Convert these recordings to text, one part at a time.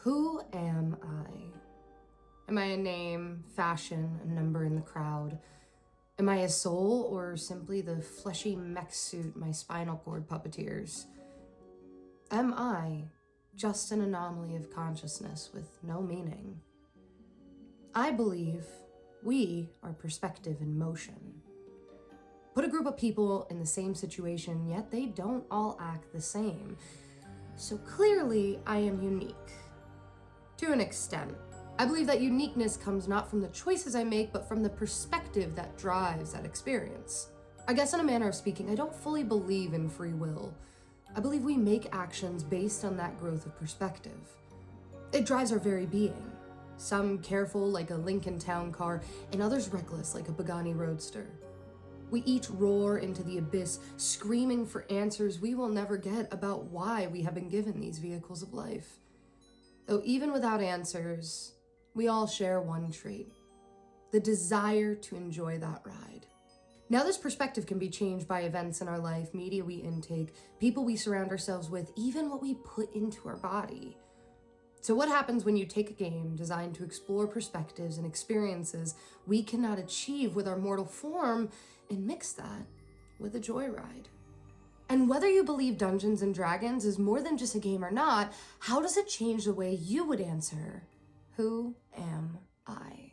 Who am I? Am I a name, fashion, a number in the crowd? Am I a soul, or simply the fleshy mech suit my spinal cord puppeteers? Am I just an anomaly of consciousness with no meaning? I believe we are perspective in motion. Put a group of people in the same situation, yet they don't all act the same. So clearly, I am unique. To an extent. I believe that uniqueness comes not from the choices I make, but from the perspective that drives that experience. I guess in a manner of speaking, I don't fully believe in free will. I believe we make actions based on that growth of perspective. It drives our very being. Some careful like a Lincoln Town car, and others reckless like a Pagani Roadster. We each roar into the abyss, screaming for answers we will never get about why we have been given these vehicles of life. Though even without answers, we all share one trait: the desire to enjoy that ride. Now, this perspective can be changed by events in our life, media we intake, people we surround ourselves with, even what we put into our body. So what happens when you take a game designed to explore perspectives and experiences we cannot achieve with our mortal form and mix that with a joyride? And whether you believe Dungeons and Dragons is more than just a game or not, how does it change the way you would answer, who am I?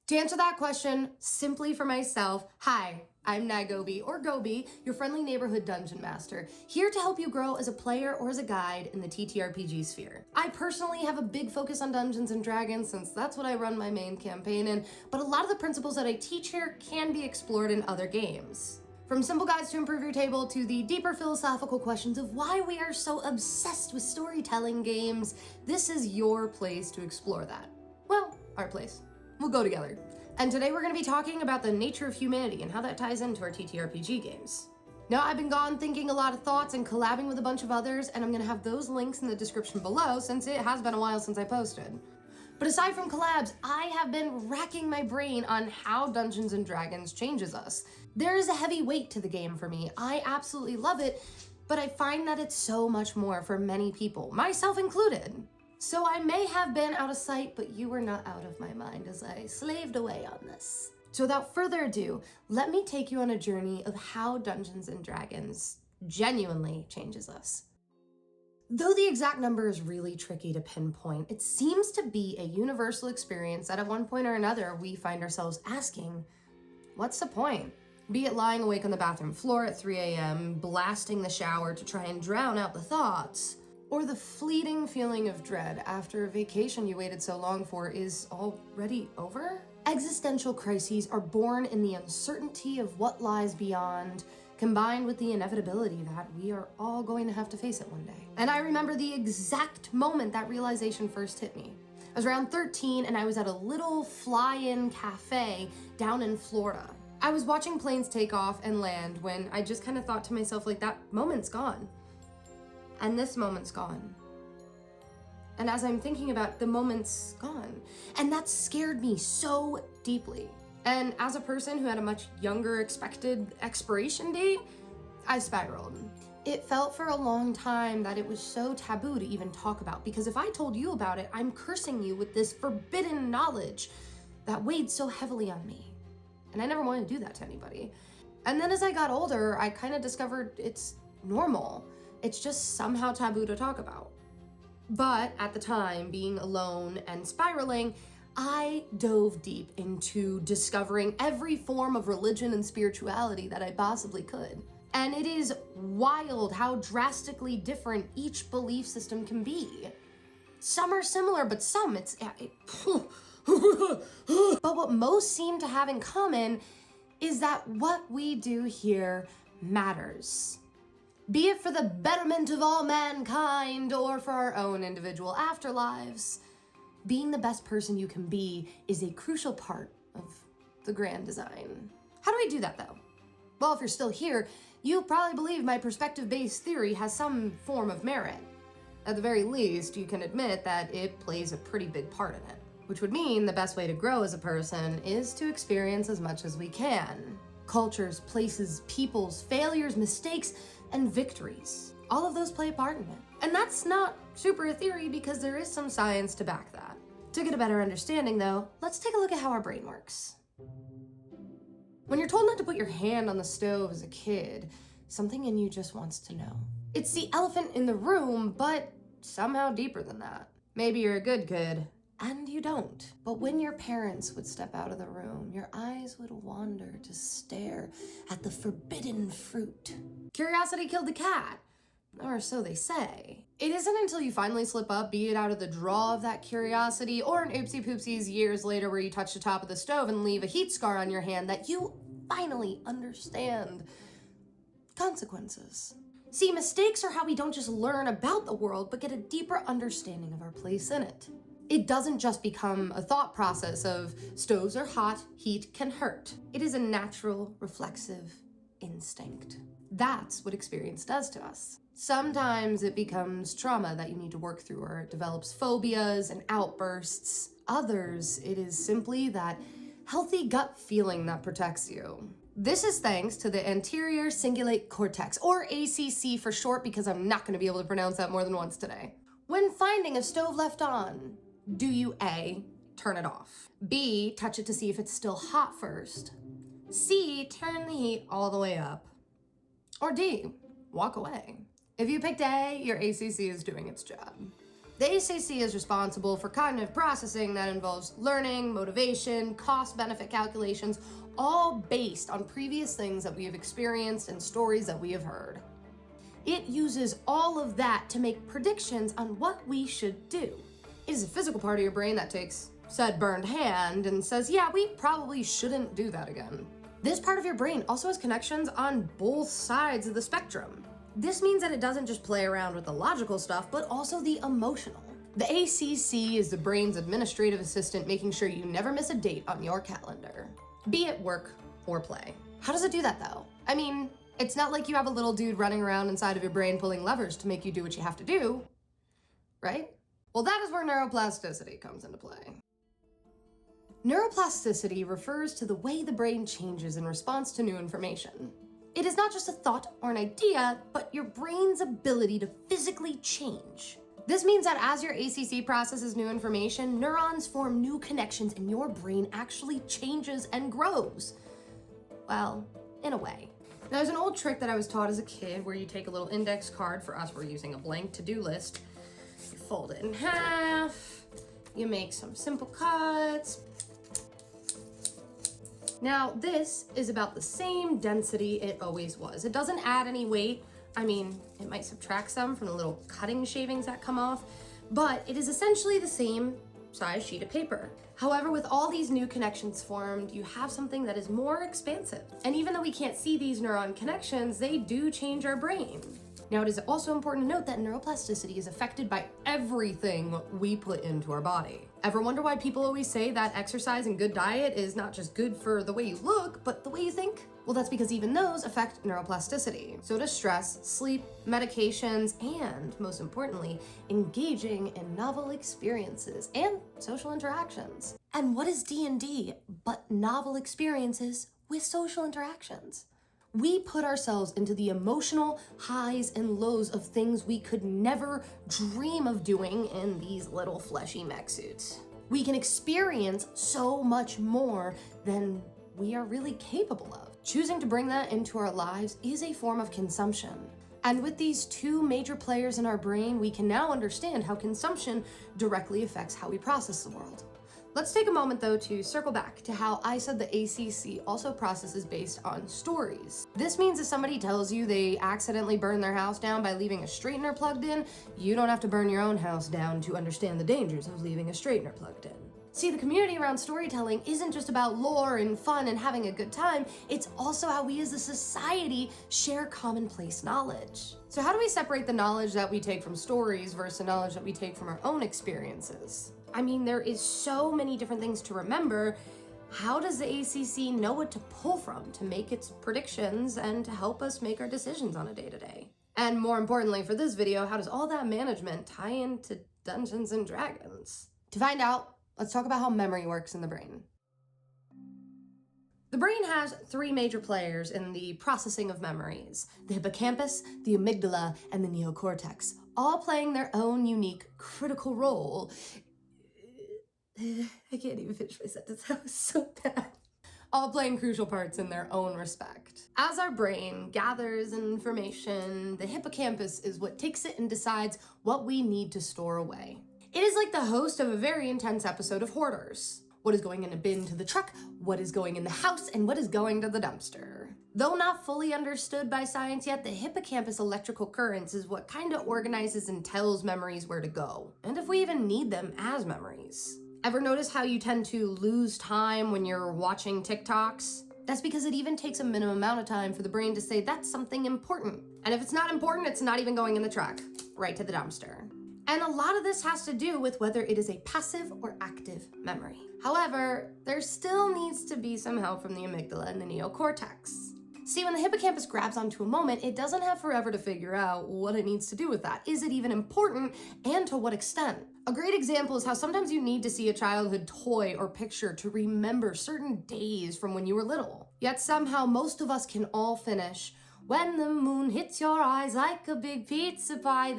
To answer that question, simply for myself, hi, I'm Knigobi, or Gobi, your friendly neighborhood dungeon master, here to help you grow as a player or as a guide in the TTRPG sphere. I personally have a big focus on Dungeons and Dragons since that's what I run my main campaign in, but a lot of the principles that I teach here can be explored in other games. From simple guides to improve your table to the deeper philosophical questions of why we are so obsessed with storytelling games, this is your place to explore that. Well, our place. We'll go together. And today we're going to be talking about the nature of humanity and how that ties into our TTRPG games. Now, I've been gone thinking a lot of thoughts and collabing with a bunch of others, and I'm going to have those links in the description below since it has been a while since I posted. But aside from collabs, I have been racking my brain on how Dungeons and Dragons changes us. There is a heavy weight to the game for me. I absolutely love it, but I find that it's so much more for many people, myself included. So I may have been out of sight, but you were not out of my mind as I slaved away on this. So without further ado, let me take you on a journey of how Dungeons and Dragons genuinely changes us. Though the exact number is really tricky to pinpoint, it seems to be a universal experience that at one point or another we find ourselves asking, what's the point? Be it lying awake on the bathroom floor at 3 a.m., blasting the shower to try and drown out the thoughts, or the fleeting feeling of dread after a vacation you waited so long for is already over? Existential crises are born in the uncertainty of what lies beyond, combined with the inevitability that we are all going to have to face it one day. And I remember the exact moment that realization first hit me. I was around 13 and I was at a little fly-in cafe down in Florida. I was watching planes take off and land when I just kind of thought to myself, like, that moment's gone. And this moment's gone. And as I'm thinking about it, the moment's gone. And that scared me so deeply. And as a person who had a much younger expected expiration date, I spiraled. It felt for a long time that it was so taboo to even talk about, because if I told you about it, I'm cursing you with this forbidden knowledge that weighed so heavily on me. And I never wanted to do that to anybody. And then as I got older, I kind of discovered it's normal. It's just somehow taboo to talk about. But at the time, being alone and spiraling, I dove deep into discovering every form of religion and spirituality that I possibly could. And it is wild how drastically different each belief system can be. Some are similar, but some but what most seem to have in common is that what we do here matters. Be it for the betterment of all mankind or for our own individual afterlives, being the best person you can be is a crucial part of the grand design. How do we do that though? Well, if you're still here, you probably believe my perspective-based theory has some form of merit. At the very least, you can admit that it plays a pretty big part in it, which would mean the best way to grow as a person is to experience as much as we can. Cultures, places, peoples, failures, mistakes, and victories. All of those play a part in it. And that's not super a theory because there is some science to back that. To get a better understanding though, let's take a look at how our brain works. When you're told not to put your hand on the stove as a kid, something in you just wants to know. It's the elephant in the room, but somehow deeper than that. Maybe you're a good kid, and you don't. But when your parents would step out of the room, your eyes would wander to stare at the forbidden fruit. Curiosity killed the cat, or so they say. It isn't until you finally slip up, be it out of the draw of that curiosity, or an oopsie poopsies years later where you touch the top of the stove and leave a heat scar on your hand, that you finally understand consequences. See, mistakes are how we don't just learn about the world, but get a deeper understanding of our place in it. It doesn't just become a thought process of stoves are hot, heat can hurt. It is a natural, reflexive instinct. That's what experience does to us. Sometimes it becomes trauma that you need to work through, or it develops phobias and outbursts. Others, it is simply that healthy gut feeling that protects you. This is thanks to the anterior cingulate cortex, or ACC for short, because I'm not going to be able to pronounce that more than once today. When finding a stove left on, do you A, turn it off, B, touch it to see if it's still hot first, C, turn the heat all the way up, or D, walk away? If you picked A, your ACC is doing its job. The ACC is responsible for cognitive processing that involves learning, motivation, cost-benefit calculations, all based on previous things that we have experienced and stories that we have heard. It uses all of that to make predictions on what we should do. It is a physical part of your brain that takes said burned hand and says, yeah, we probably shouldn't do that again. This part of your brain also has connections on both sides of the spectrum. This means that it doesn't just play around with the logical stuff, but also the emotional. The ACC is the brain's administrative assistant, making sure you never miss a date on your calendar, be it work or play. How does it do that though? I mean, it's not like you have a little dude running around inside of your brain pulling levers to make you do what you have to do, right? Well, that is where neuroplasticity comes into play. Neuroplasticity refers to the way the brain changes in response to new information. It is not just a thought or an idea, but your brain's ability to physically change. This means that as your ACC processes new information, neurons form new connections and your brain actually changes and grows. Well, in a way. Now, there's an old trick that I was taught as a kid where you take a little index card. For us, we're using a blank to-do list. You fold it in half, you make some simple cuts. Now, this is about the same density it always was. It doesn't add any weight. I mean, it might subtract some from the little cutting shavings that come off, but it is essentially the same size sheet of paper. However, with all these new connections formed, you have something that is more expansive. And even though we can't see these neuron connections, they do change our brain. Now, it is also important to note that neuroplasticity is affected by everything we put into our body. Ever wonder why people always say that exercise and good diet is not just good for the way you look, but the way you think? Well, that's because even those affect neuroplasticity. So does stress, sleep, medications, and most importantly, engaging in novel experiences and social interactions. And what is D&D but novel experiences with social interactions? We put ourselves into the emotional highs and lows of things we could never dream of doing in these little fleshy mech suits. We can experience so much more than we are really capable of. Choosing to bring that into our lives is a form of consumption. And with these two major players in our brain, we can now understand how consumption directly affects how we process the world. Let's take a moment though to circle back to how I said the ACC also processes based on stories. This means if somebody tells you they accidentally burned their house down by leaving a straightener plugged in, you don't have to burn your own house down to understand the dangers of leaving a straightener plugged in. See, the community around storytelling isn't just about lore and fun and having a good time, it's also how we as a society share commonplace knowledge. So how do we separate the knowledge that we take from stories versus the knowledge that we take from our own experiences? I mean, there is so many different things to remember. How does the ACC know what to pull from to make its predictions and to help us make our decisions on a day-to-day? And more importantly for this video, how does all that management tie into Dungeons and Dragons? To find out, let's talk about how memory works in the brain. The brain has three major players in the processing of memories: the hippocampus, the amygdala, and the neocortex, all playing their own unique critical role. I can't even finish my sentence, that was so bad. All playing crucial parts in their own respect. As our brain gathers information, the hippocampus is what takes it and decides what we need to store away. It is like the host of a very intense episode of Hoarders. What is going in a bin to the truck, what is going in the house, and what is going to the dumpster. Though not fully understood by science yet, the hippocampus electrical currents is what kind of organizes and tells memories where to go, and if we even need them as memories. Ever notice how you tend to lose time when you're watching TikToks? That's because it even takes a minimum amount of time for the brain to say that's something important. And if it's not important, it's not even going in the truck, right to the dumpster. And a lot of this has to do with whether it is a passive or active memory. However, there still needs to be some help from the amygdala and the neocortex. See, when the hippocampus grabs onto a moment, it doesn't have forever to figure out what it needs to do with that. Is it even important, and to what extent? A great example is how sometimes you need to see a childhood toy or picture to remember certain days from when you were little. Yet somehow most of us can all finish, "When the moon hits your eyes like a big pizza pie,"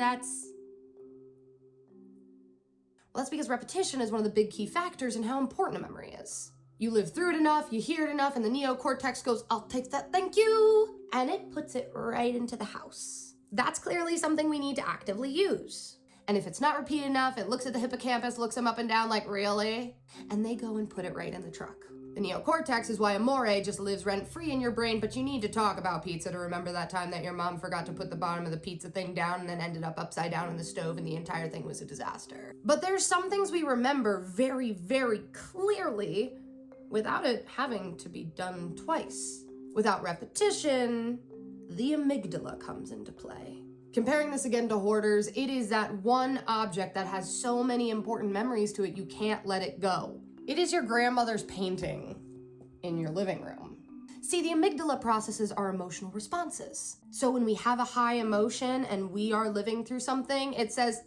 Well, that's because repetition is one of the big key factors in how important a memory is. You live through it enough, you hear it enough, and the neocortex goes, "I'll take that, thank you," and it puts it right into the house. That's clearly something we need to actively use. And if it's not repeated enough, it looks at the hippocampus, looks them up and down like, "Really?" And they go and put it right in the truck. The neocortex is why amore just lives rent-free in your brain, but you need to talk about pizza to remember that time that your mom forgot to put the bottom of the pizza thing down and then ended up upside down in the stove and the entire thing was a disaster. But there's some things we remember very, very clearly without it having to be done twice. Without repetition, the amygdala comes into play. Comparing this again to Hoarders, it is that one object that has so many important memories to it, you can't let it go. It is your grandmother's painting in your living room. See, the amygdala processes our emotional responses. So when we have a high emotion and we are living through something, it says,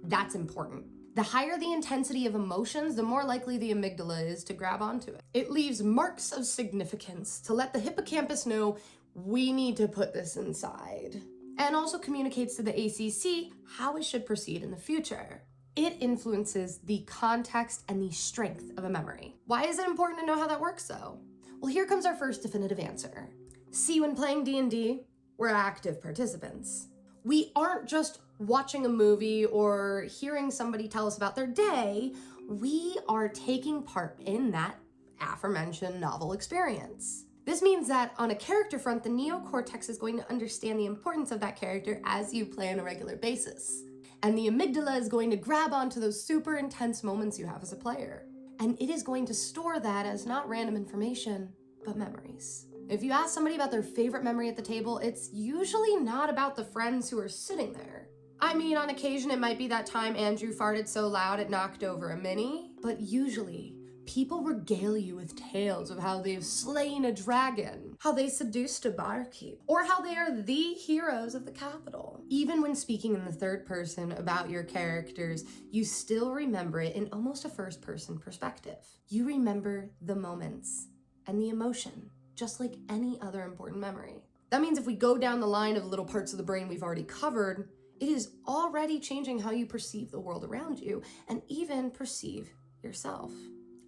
that's important. The higher the intensity of emotions, the more likely the amygdala is to grab onto it. It leaves marks of significance to let the hippocampus know we need to put this inside. And also communicates to the ACC how it should proceed in the future. It influences the context and the strength of a memory. Why is it important to know how that works though? Well, here comes our first definitive answer. See, when playing D&D, we're active participants. We aren't just watching a movie or hearing somebody tell us about their day, we are taking part in that aforementioned novel experience. This means that on a character front, the neocortex is going to understand the importance of that character as you play on a regular basis. And the amygdala is going to grab onto those super intense moments you have as a player. And it is going to store that as not random information, but memories. If you ask somebody about their favorite memory at the table, it's usually not about the friends who are sitting there. I mean, on occasion, it might be that time Andrew farted so loud it knocked over a mini, but usually, people regale you with tales of how they've slain a dragon, how they seduced a barkeep, or how they are the heroes of the capital. Even when speaking in the third person about your characters, you still remember it in almost a first-person perspective. You remember the moments and the emotion, just like any other important memory. That means if we go down the line of little parts of the brain we've already covered, it is already changing how you perceive the world around you and even perceive yourself.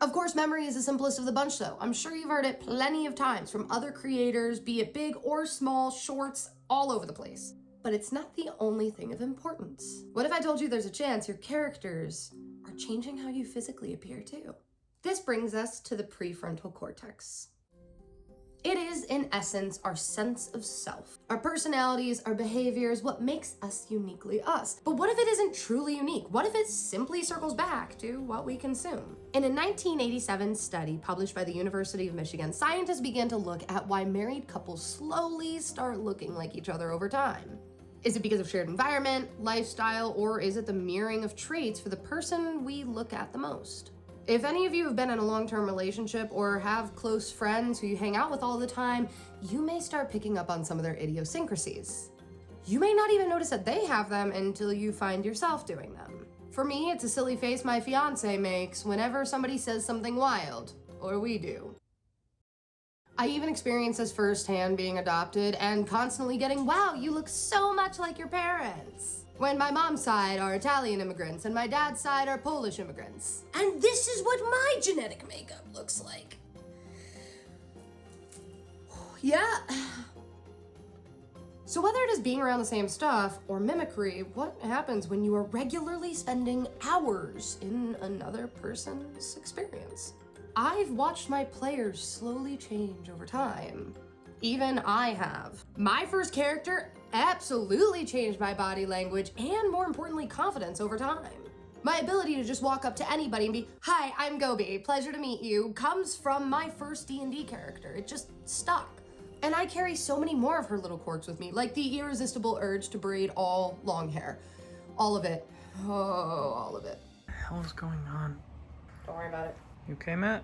Of course, memory is the simplest of the bunch though. I'm sure you've heard it plenty of times from other creators, be it big or small, shorts, all over the place. But it's not the only thing of importance. What if I told you there's a chance your characters are changing how you physically appear too? This brings us to the prefrontal cortex. It is, in essence, our sense of self. Our personalities, our behaviors, what makes us uniquely us. But what if it isn't truly unique? What if it simply circles back to what we consume? In a 1987 study published by the University of Michigan, scientists began to look at why married couples slowly start looking like each other over time. Is it because of shared environment, lifestyle, or is it the mirroring of traits for the person we look at the most? If any of you have been in a long-term relationship or have close friends who you hang out with all the time, you may start picking up on some of their idiosyncrasies. You may not even notice that they have them until you find yourself doing them. For me, it's a silly face my fiance makes whenever somebody says something wild, or we do. I even experienced this firsthand being adopted and constantly getting, "Wow, you look so much like your parents." when my mom's side are Italian immigrants and my dad's side are Polish immigrants. And this is what my genetic makeup looks like. Yeah. So whether it is being around the same stuff or mimicry, what happens when you are regularly spending hours in another person's experience? I've watched my players slowly change over time. Even I have. My first character absolutely changed my body language and, more importantly, confidence over time. My ability to just walk up to anybody and be, "Hi, I'm Gobi, pleasure to meet you," comes from my first D&D character. It just stuck. And I carry so many more of her little quirks with me, like the irresistible urge to braid all long hair. All of it. Oh, all of it. What the hell is going on? Don't worry about it. You okay, Matt?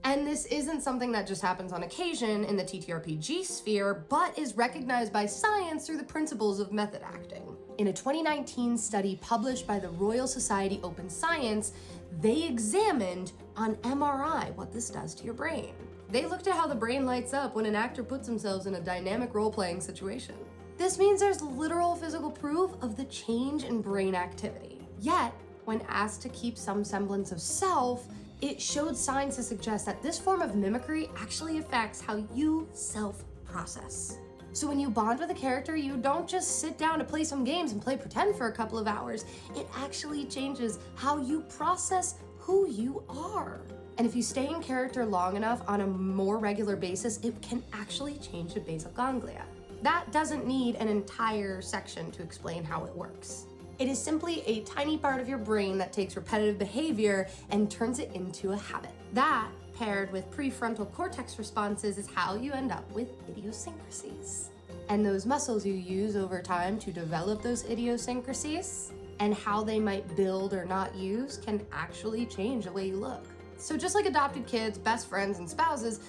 And this isn't something that just happens on occasion in the TTRPG sphere, but is recognized by science through the principles of method acting. In a 2019 study published by the Royal Society Open Science, they examined on MRI what this does to your brain. They looked at how the brain lights up when an actor puts themselves in a dynamic role-playing situation. This means there's literal physical proof of the change in brain activity. Yet, when asked to keep some semblance of self, it showed signs to suggest that this form of mimicry actually affects how you self-process. So when you bond with a character, you don't just sit down to play some games and play pretend for a couple of hours. It actually changes how you process who you are. And if you stay in character long enough on a more regular basis, it can actually change the basal ganglia. That doesn't need an entire section to explain how it works. It is simply a tiny part of your brain that takes repetitive behavior and turns it into a habit. That, paired with prefrontal cortex responses, is how you end up with idiosyncrasies. And those muscles you use over time to develop those idiosyncrasies and how they might build or not use can actually change the way you look. So just like adopted kids, best friends, and spouses,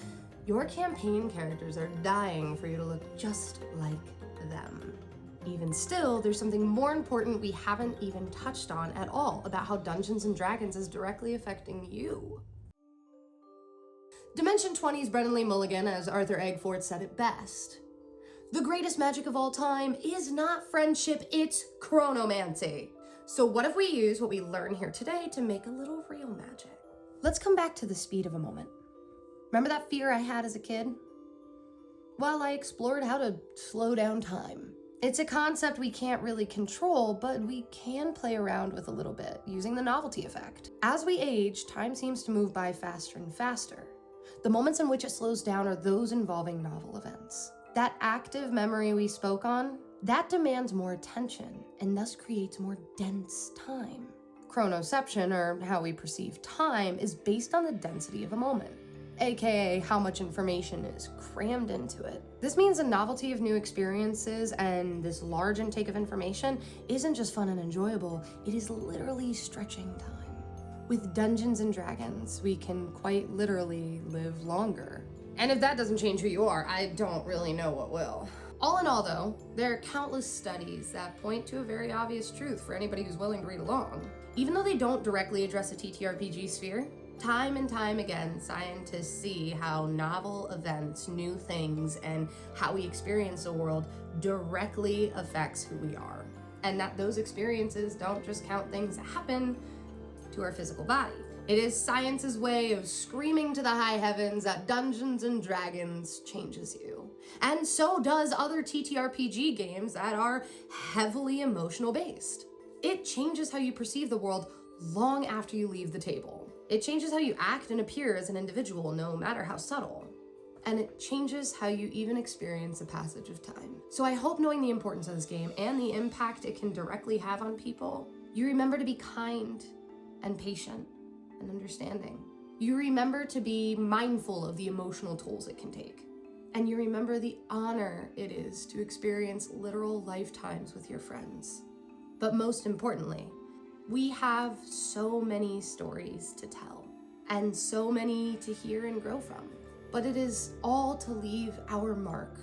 your campaign characters are dying for you to look just like them. Even still, there's something more important we haven't even touched on at all about how Dungeons & Dragons is directly affecting you. Dimension 20's Brennan Lee Mulligan, as Arthur Eggford said it best. The greatest magic of all time is not friendship, it's chronomancy. So what if we use what we learn here today to make a little real magic? Let's come back to the speed of a moment. Remember that fear I had as a kid? Well, I explored how to slow down time. It's a concept we can't really control, but we can play around with a little bit, using the novelty effect. As we age, time seems to move by faster and faster. The moments in which it slows down are those involving novel events. That active memory we spoke on, that demands more attention, and thus creates more dense time. Chronoception, or how we perceive time, is based on the density of a moment, aka how much information is crammed into it. This means the novelty of new experiences and this large intake of information isn't just fun and enjoyable, it is literally stretching time. With Dungeons & Dragons, we can quite literally live longer. And if that doesn't change who you are, I don't really know what will. All in all though, there are countless studies that point to a very obvious truth for anybody who's willing to read along. Even though they don't directly address the TTRPG sphere, time and time again, scientists see how novel events, new things, and how we experience the world directly affects who we are. And that those experiences don't just count things that happen to our physical body. It is science's way of screaming to the high heavens that Dungeons & Dragons changes you. And so does other TTRPG games that are heavily emotional based. It changes how you perceive the world long after you leave the table. It changes how you act and appear as an individual, no matter how subtle. And it changes how you even experience the passage of time. So I hope, knowing the importance of this game and the impact it can directly have on people, you remember to be kind and patient and understanding. You remember to be mindful of the emotional tolls it can take. And you remember the honor it is to experience literal lifetimes with your friends. But most importantly, we have so many stories to tell and so many to hear and grow from. But it is all to leave our mark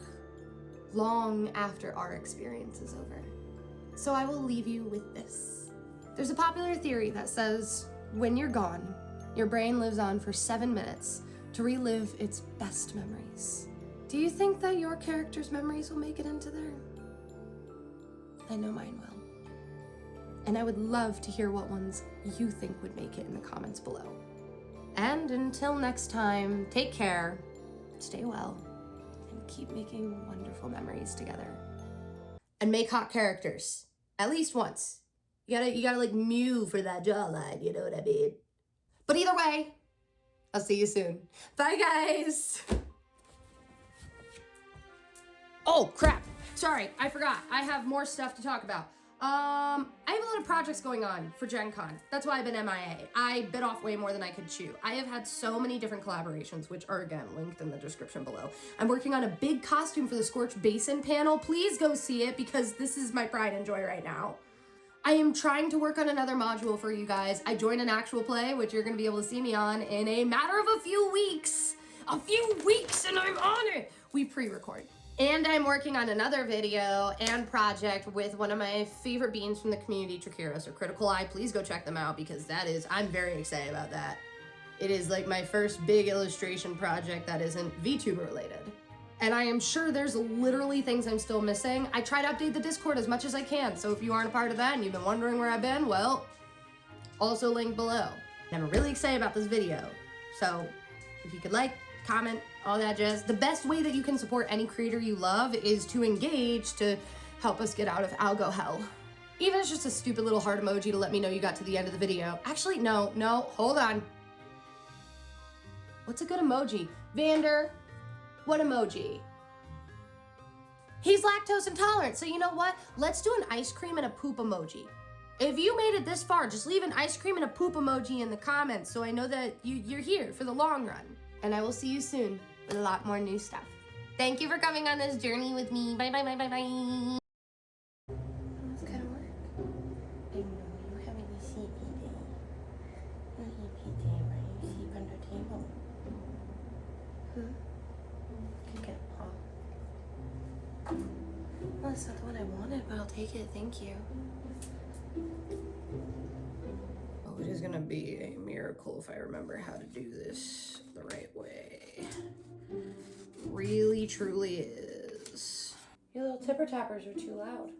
long after our experience is over. So I will leave you with this. There's a popular theory that says when you're gone, your brain lives on for 7 minutes to relive its best memories. Do you think that your character's memories will make it into there? I know mine will. And I would love to hear what ones you think would make it in the comments below. And until next time, take care, stay well, and keep making wonderful memories together. And make hot characters, at least once. You gotta like mew for that jawline, you know what I mean? But either way, I'll see you soon. Bye, guys. Oh, crap. Sorry, I forgot. I have more stuff to talk about. I have a lot of projects going on for Gen Con. That's why I've been MIA. I bit off way more than I could chew. I have had so many different collaborations, which are, again, linked in the description below. I'm working on a big costume for the Scorched Basin panel. Please go see it, because this is my pride and joy right now. I am trying to work on another module for you guys. I joined an actual play, which you're going to be able to see me on in a matter of a few weeks. A few weeks, and I'm on it. We pre-record. And I'm working on another video and project with one of my favorite beans from the community, Tracheros or Critical Eye. Please go check them out, because I'm very excited about that. It is like my first big illustration project that isn't VTuber related. And I am sure there's literally things I'm still missing. I try to update the Discord as much as I can, so if you aren't a part of that and you've been wondering where I've been, well, also linked below. And I'm really excited about this video. So if you could like, comment, all that jazz. The best way that you can support any creator you love is to engage, to help us get out of algo hell. Even if it's just a stupid little heart emoji to let me know you got to the end of the video. Actually, no, hold on. What's a good emoji? Vander, what emoji? He's lactose intolerant, so you know what? Let's do an ice cream and a poop emoji. If you made it this far, just leave an ice cream and a poop emoji in the comments so I know that you're here for the long run. And I will see you soon with a lot more new stuff. Thank you for coming on this journey with me. Bye, bye, bye, bye, bye. That's kind of work. I know you having a sleepy day. An sleepy day where you sleep under the table. Good paw. Well, that's not the one I wanted, but I'll take it. Thank you. Oh, it is gonna be a miracle if I remember how to do this the right way. Really, truly is. Your little tipper tappers are too loud.